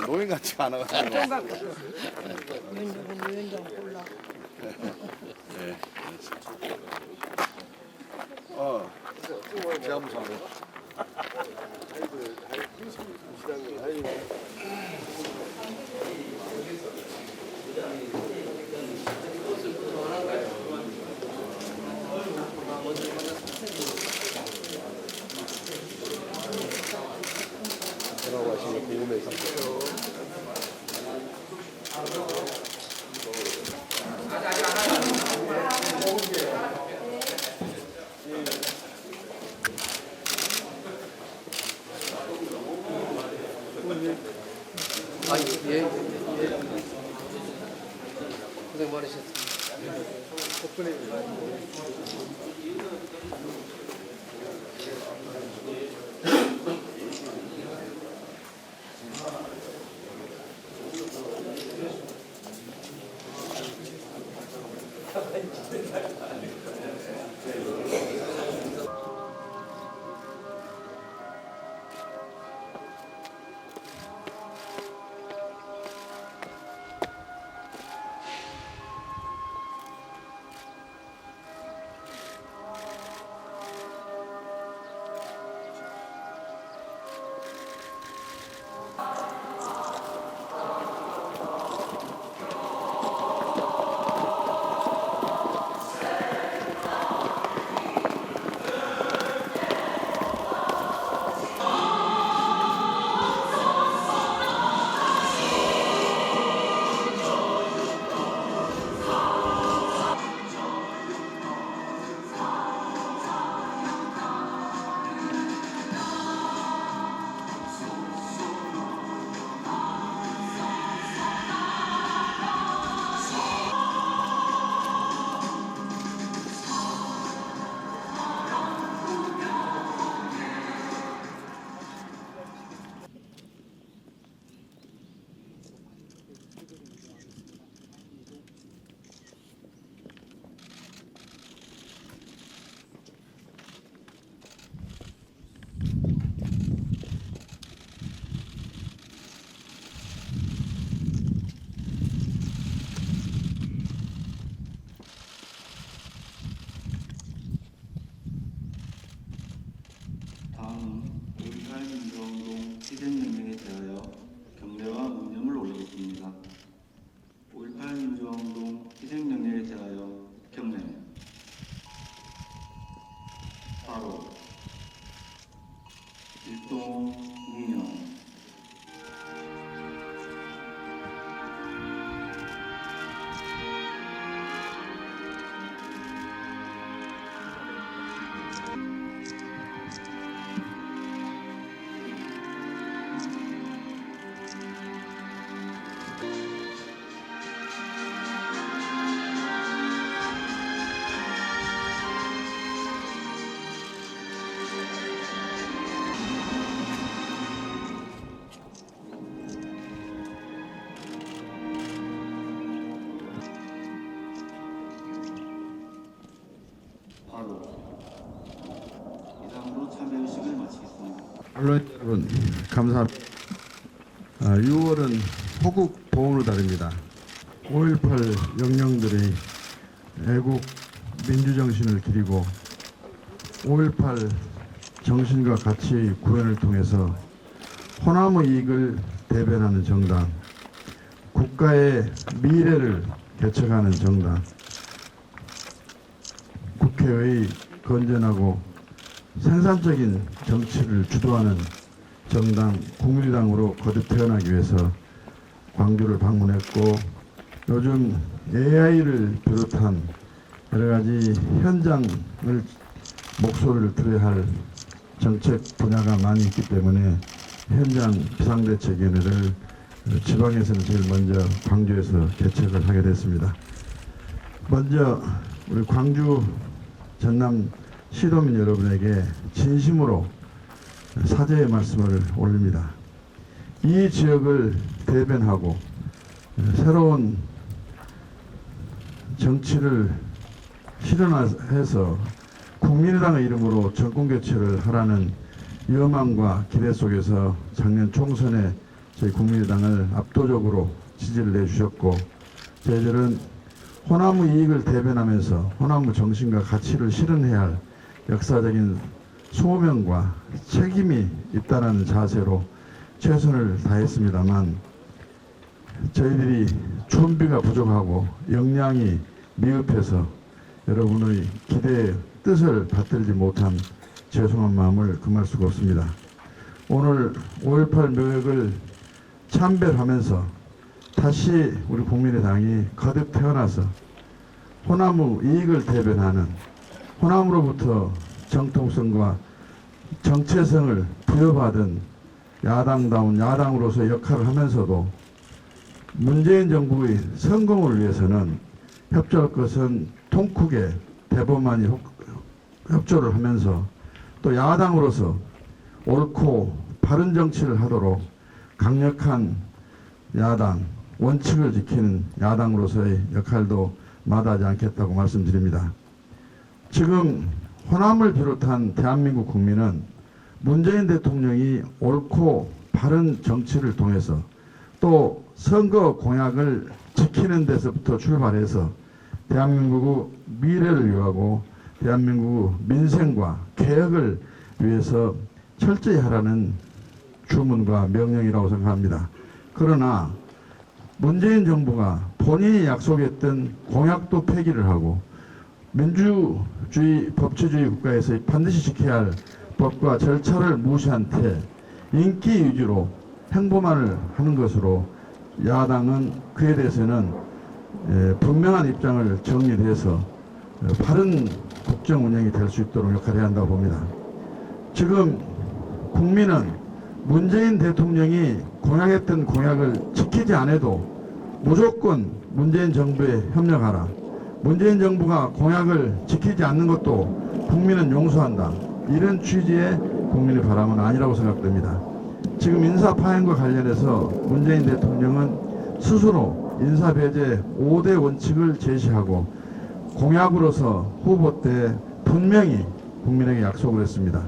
노인 같지 않아가지고. 위원장 골라. 네. 제암사로. 뭐라고 하시는 거 궁금해서. 예. 고생 많으셨습니다. 다음은 5.18 민주운동 희생명령에 대하여 경례와 묵념을 올리겠습니다. 5.18 민주운동 희생명령에 대하여 경례. 바로 일동 묵념. 이상으로 참여의식을 마치겠습니다. 언론 여러분 감사합니다. 6월은 호국 보훈의 달입니다. 5.18 영령들의 애국 민주정신을 기리고 5.18 정신과 가치의 구현을 통해서 호남의 이익을 대변하는 정당, 국가의 미래를 개척하는 정당, 국회의 건전하고 생산적인 정치를 주도하는 정당 국민의당으로 거듭 태어나기 위해서 광주를 방문했고, 요즘 AI를 비롯한 여러 가지 현장을 목소리를 들어야 할 정책 분야가 많이 있기 때문에 현장 비상대책위원회를 지방에서는 제일 먼저 광주에서 개최를 하게 됐습니다. 먼저 우리 광주 전남 시도민 여러분에게 진심으로 사죄의 말씀을 올립니다. 이 지역을 대변하고 새로운 정치를 실현해서 국민의당의 이름으로 정권교체를 하라는 여망과 기대 속에서 작년 총선에 저희 국민의당을 압도적으로 지지를 내주셨고, 저희들은 호남의 이익을 대변하면서 호남의 정신과 가치를 실현해야 할 역사적인 소명과 책임이 있다는 자세로 최선을 다했습니다만, 저희들이 준비가 부족하고 역량이 미흡해서 여러분의 기대에 뜻을 받들지 못한 죄송한 마음을 금할 수가 없습니다. 오늘 5.18 묘역을 참배하면서 다시 우리 국민의당이 거듭 태어나서 호남의 이익을 대변하는, 호남으로부터 정통성과 정체성을 부여받은 야당다운 야당으로서 역할을 하면서도 문재인 정부의 성공을 위해서는 협조할 것은 통크게 대범하니 협조를 하면서 또 야당으로서 옳고 바른 정치를 하도록 강력한 야당, 원칙을 지키는 야당으로서의 역할도 마다하지 않겠다고 말씀드립니다. 지금 호남을 비롯한 대한민국 국민은 문재인 대통령이 옳고 바른 정치를 통해서 또 선거 공약을 지키는 데서부터 출발해서 대한민국의 미래를 위하고 대한민국의 민생과 개혁을 위해서 철저히 하라는 주문과 명령이라고 생각합니다. 그러나 문재인 정부가 본인이 약속했던 공약도 폐기를 하고 민주주의 법치주의 국가에서 반드시 지켜야 할 법과 절차를 무시한 채 인기 위주로 행보만을 하는 것으로 야당은 그에 대해서는 분명한 입장을 정리해서 바른 국정 운영이 될 수 있도록 역할을 해야 한다고 봅니다. 지금 국민은 문재인 대통령이 공약했던 공약을 지키지 않아도 무조건 문재인 정부에 협력하라, 문재인 정부가 공약을 지키지 않는 것도 국민은 용서한다, 이런 취지의 국민의 바람은 아니라고 생각됩니다. 지금 인사 파행과 관련해서 문재인 대통령은 스스로 인사 배제 5대 원칙을 제시하고 공약으로서 후보 때 분명히 국민에게 약속을 했습니다.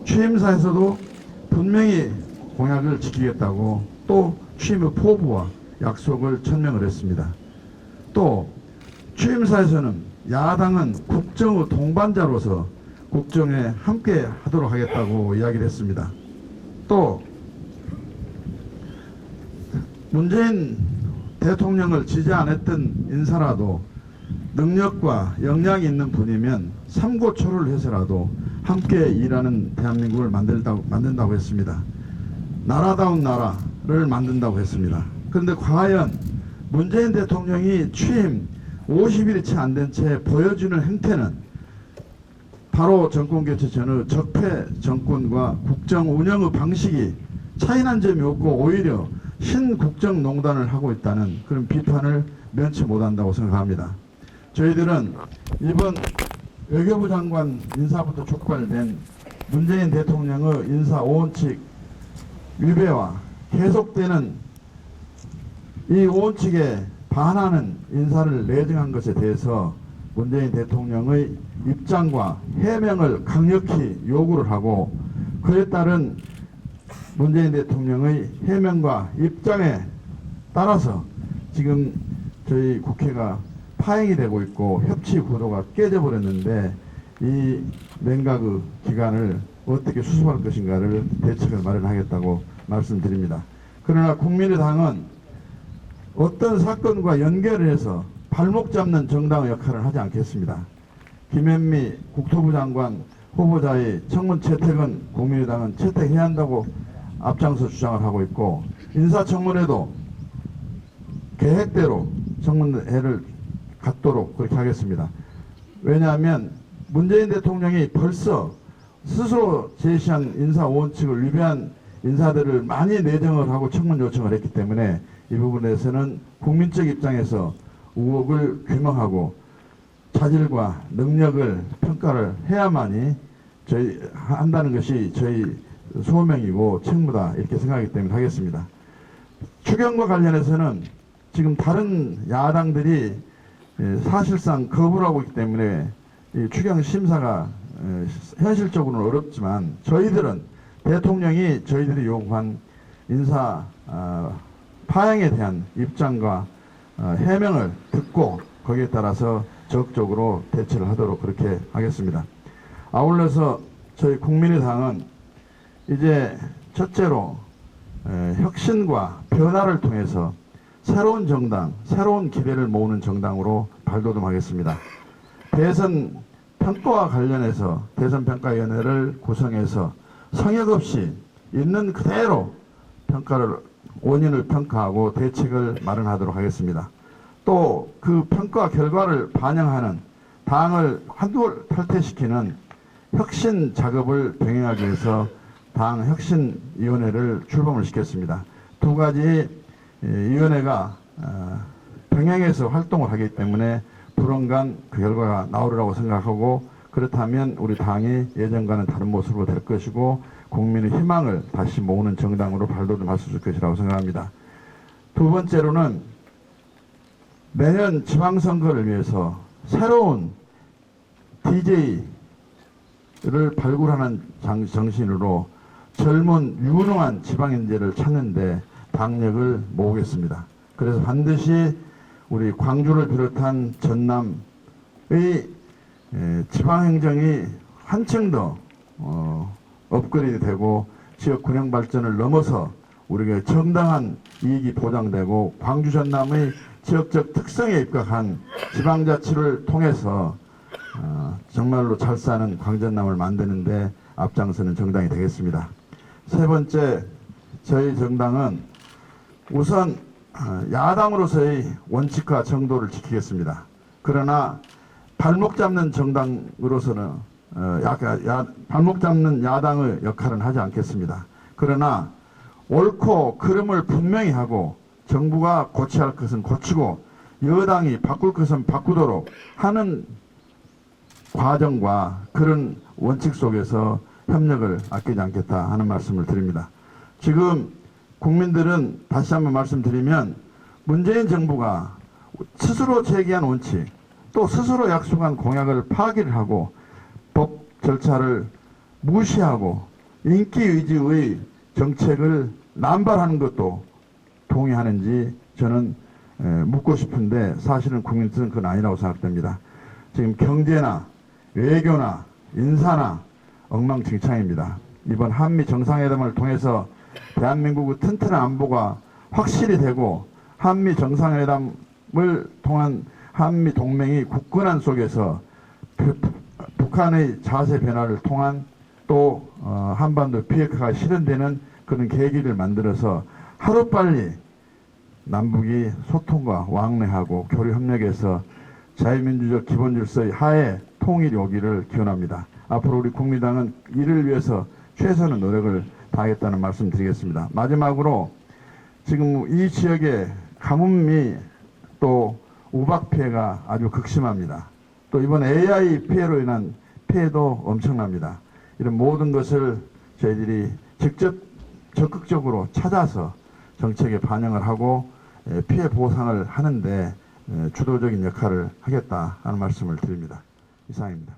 취임사에서도 분명히 공약을 지키겠다고 또 취임 후 포부와 약속을 천명을 했습니다. 또 취임사에서는 야당은 국정의 동반자로서 국정에 함께 하도록 하겠다고 이야기를 했습니다. 또 문재인 대통령을 지지 안 했던 인사라도 능력과 역량이 있는 분이면 삼고초를 해서라도 함께 일하는 대한민국을 만든다고 했습니다. 나라다운 나라를 만든다고 했습니다. 그런데 과연 문재인 대통령이 취임 50일이 채 안 된 채 보여주는 행태는 바로 정권교체 전의 적폐 정권과 국정 운영의 방식이 차이난 점이 없고 오히려 신국정농단을 하고 있다는 그런 비판을 면치 못한다고 생각합니다. 저희들은 이번 외교부 장관 인사부터 촉발된 문재인 대통령의 인사 5원칙 위배와 계속되는 이 5원칙에 반하는 인사를 내정한 것에 대해서 문재인 대통령의 입장과 해명을 강력히 요구를 하고, 그에 따른 문재인 대통령의 해명과 입장에 따라서 지금 저희 국회가 파행이 되고 있고 협치 구도가 깨져버렸는데, 이 냉각의 기간을 어떻게 수습할 것인가를 대책을 마련하겠다고 말씀드립니다. 그러나 국민의당은 어떤 사건과 연결을 해서 발목 잡는 정당의 역할을 하지 않겠습니다. 김현미 국토부 장관 후보자의 청문 채택은 국민의당은 채택해야 한다고 앞장서 주장을 하고 있고, 인사청문회도 계획대로 청문회를 갖도록 그렇게 하겠습니다. 왜냐하면 문재인 대통령이 벌써 스스로 제시한 인사 5원칙을 위배한 인사들을 많이 내정을 하고 청문 요청을 했기 때문에 이 부분에서는 국민적 입장에서 의혹을 규명하고 자질과 능력을 평가를 해야만이 한다는 것이 저희 소명이고 책무다 이렇게 생각하기 때문에 하겠습니다. 추경과 관련해서는 지금 다른 야당들이 사실상 거부를 하고 있기 때문에 이 추경 심사가 현실적으로는 어렵지만 저희들은 대통령이 저희들이 요구한 인사 파행에 대한 입장과 해명을 듣고 거기에 따라서 적극적으로 대처를 하도록 그렇게 하겠습니다. 아울러서 저희 국민의당은 이제 첫째로 혁신과 변화를 통해서 새로운 정당, 새로운 기대를 모으는 정당으로 발돋움하겠습니다. 대선 평가와 관련해서 대선평가위원회를 구성해서 성역 없이 있는 그대로 원인을 평가하고 대책을 마련하도록 하겠습니다. 또 그 평가 결과를 반영하는 당을 한둘 탈퇴시키는 혁신 작업을 병행하기 위해서 당 혁신위원회를 출범을 시켰습니다. 두 가지 위원회가 병행해서 활동을 하기 때문에 불언간 그 결과가 나오리라고 생각하고 그렇다면 우리 당이 예전과는 다른 모습으로 될 것이고 국민의 희망을 다시 모으는 정당으로 발돋움할 수 있을 것이라고 생각합니다. 두 번째로는 내년 지방선거를 위해서 새로운 DJ를 발굴하는 정신으로 젊은 유능한 지방인재를 찾는데 당력을 모으겠습니다. 그래서 반드시 우리 광주를 비롯한 전남의 지방행정이 한층 더 업그레이드 되고 지역 균형 발전을 넘어서 우리가 정당한 이익이 보장되고 광주 전남의 지역적 특성에 입각한 지방자치를 통해서 정말로 잘 사는 광전남을 만드는데 앞장서는 정당이 되겠습니다. 세 번째, 저희 정당은 우선 야당으로서의 원칙과 정도를 지키겠습니다. 그러나 발목 잡는 정당으로서는 발목 잡는 야당의 역할은 하지 않겠습니다. 그러나 옳고 그름을 분명히 하고 정부가 고쳐야 할 것은 고치고 여당이 바꿀 것은 바꾸도록 하는 과정과 그런 원칙 속에서 협력을 아끼지 않겠다 하는 말씀을 드립니다. 지금 국민들은 다시 한번 말씀드리면 문재인 정부가 스스로 제기한 원칙 또 스스로 약속한 공약을 파기를 하고 법 절차를 무시하고 인기 위주의 정책을 남발하는 것도 동의하는지 저는 묻고 싶은데 사실은 국민들은 그건 아니라고 생각됩니다. 지금 경제나 외교나 인사나 엉망진창입니다. 이번 한미 정상회담을 통해서 대한민국의 튼튼한 안보가 확실히 되고 한미 정상회담을 통한 한미 동맹이 굳건한 속에서 북한의 자세 변화를 통한 또 한반도 비핵화가 실현되는 그런 계기를 만들어서 하루빨리 남북이 소통과 왕래하고 교류 협력해서 자유민주적 기본질서의 하에 통일이 오기를 기원합니다. 앞으로 우리 국민당은 이를 위해서 최선의 노력을 다하겠다는 말씀 드리겠습니다. 마지막으로 지금 이 지역에 가뭄이 또 우박 피해가 아주 극심합니다. 또 이번 AI 피해로 인한 피해도 엄청납니다. 이런 모든 것을 저희들이 직접 적극적으로 찾아서 정책에 반영을 하고 피해 보상을 하는데 주도적인 역할을 하겠다 하는 말씀을 드립니다. 이상입니다.